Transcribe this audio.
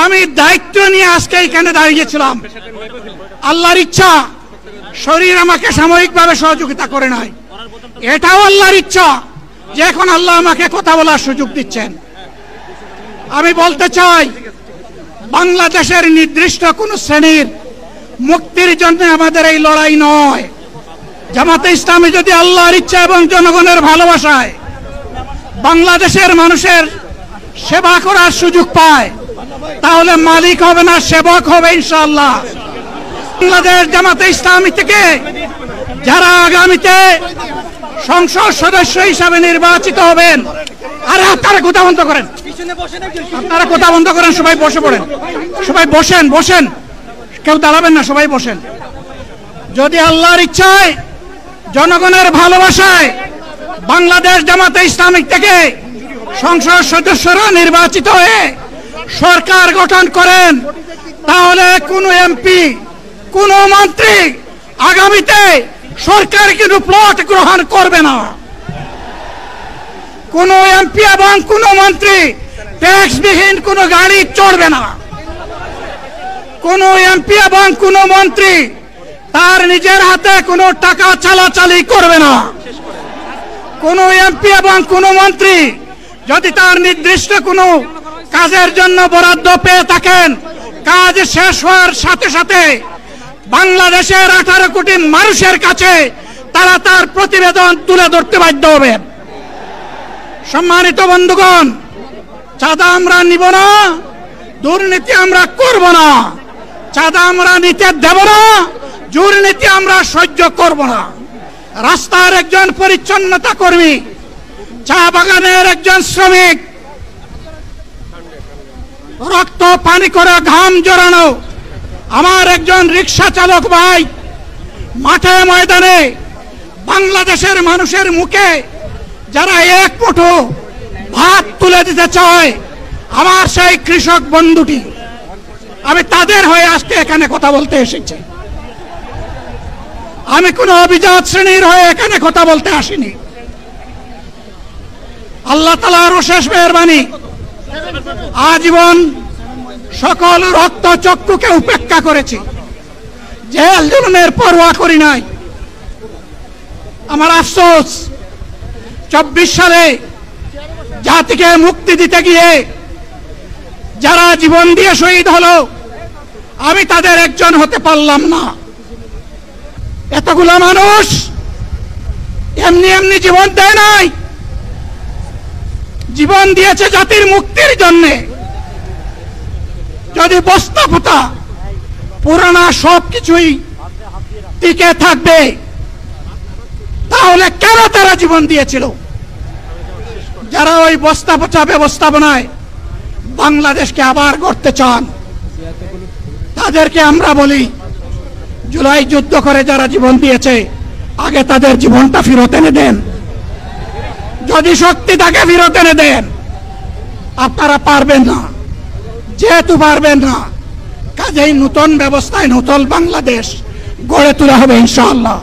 আমি দায়িত্ব নিয়ে আজকে এখানে দাঁড়িয়েছিলাম। আল্লাহর ইচ্ছা শরীর আমাকে সাময়িকভাবে সহযোগিতা করে নাই, এটাও আল্লাহর ইচ্ছা যে এখন আল্লাহ আমাকে কথা বলার সুযোগ দিচ্ছেন। আমি বলতে চাই, বাংলাদেশের নির্দিষ্ট কোন শ্রেণীর মুক্তির জন্য আমাদের এই লড়াই নয়। জামাতে ইসলামী যদি আল্লাহর ইচ্ছা এবং জনগণের ভালোবাসায় বাংলাদেশের মানুষের সেবা করার সুযোগ পায়, তাহলে মালিক হবে না, সেবক হবে ইনশাআল্লাহ। বাংলাদেশ জামাতে ইসলামী থেকে যারা আগামীতে সংসদ সদস্য হিসাবে নির্বাচিত হবেন, আরে আপনারা কথা বন্ধ করেন, আপনারা কথা বন্ধ করেন, সবাই বসে পড়েন, সবাই বসেন, বসেন, কেউ দাঁড়াবেন না, সবাই বসেন। যদি আল্লাহর ইচ্ছায় জনগণের ভালোবাসায় বাংলাদেশ জামাতে ইসলামী থেকে সংসদ সদস্যরা নির্বাচিত হয়ে সরকার গঠন করেন, তাহলে কোন এমপি, কোন মন্ত্রী আগামীতে সরকার কিন্তু প্লট গ্রহণ করবে না। কোন এমপি এবং কোন মন্ত্রী ট্যাক্সবিহীন কোন গাড়ি চড়বে না। কোন এমপি এবং কোন মন্ত্রী তার নিজের হাতে কোনো টাকা চালাচালি করবে না। কোন এমপি এবং কোন মন্ত্রী যদি তার নির্দিষ্ট কোনো কাজের জন্য বরাদ্দ পেয়ে থাকেন, কাজ শেষ হওয়ার সাথে সাথে বাংলাদেশের 18 কোটি মানুষের কাছে তারা তার প্রতিবেদন তুলে ধরতে বাধ্য হবেন। সম্মানিত বন্ধুগণ, চাঁদা আমরা নিব না, দুর্নীতি আমরা করব না, চাঁদা আমরা নিতে দেব না, দুর্নীতি আমরা সহ্য করব না। রাস্তার একজন পরিচ্ছন্নতা কর্মী, চা বাগানের একজন শ্রমিক, রক্ত পানি করে ঘাম জড়ানো আমার একজন রিক্সা চালক ভাই মাঠে ময়দানে বাংলাদেশের মানুষের মুখে যারা এক মুঠো ভাত তুলে দিতে চায়, আমার সেই কৃষক বন্ধুটি, আমি তাদের হয়ে আজকে এখানে কথা বলতে এসেছি। আমি কোনো অভিজাত শ্রেণীর হয়ে এখানে কথা বলতে আসিনি। আল্লাহ তাআলার অশেষ মেহেরবানি, আজীবন সকল রক্ত চক্ষুকে উপেক্ষা করেছি, জেল জুলুমের পরোয়া করি নাই। আমার আফসোস, 24 সালে জাতিকে মুক্তি দিতে গিয়ে যারা জীবন দিয়ে শহীদ হলো, আমি তাদের একজন হতে পারলাম না। এতগুলো মানুষ এমনি এমনি জীবন দেয় নাই, জীবন দিয়েছে জাতির মুক্তির জন্য। যদি বস্তা পোতা পুরানা সবকিছুই টিকে থাকবে, তাহলে কেন তারা জীবন দিয়েছিল? যারা ওই বস্তা পচা ব্যবস্থাপনায় বাংলাদেশকে আবার গড়তে চান, তাদেরকে আমরা বলি, জুলাই যুদ্ধ করে যারা জীবন দিয়েছে, আগে তাদের জীবনটা ফেরত এনে দেন। যদি শক্তি থাকে ফেরত এনে দেন। আপনারা পারবেন না, যেহেতু পারবেন না, কাজেই নতুন ব্যবস্থায় নতুন বাংলাদেশ গড়ে তোলা হবে ইনশাআল্লাহ।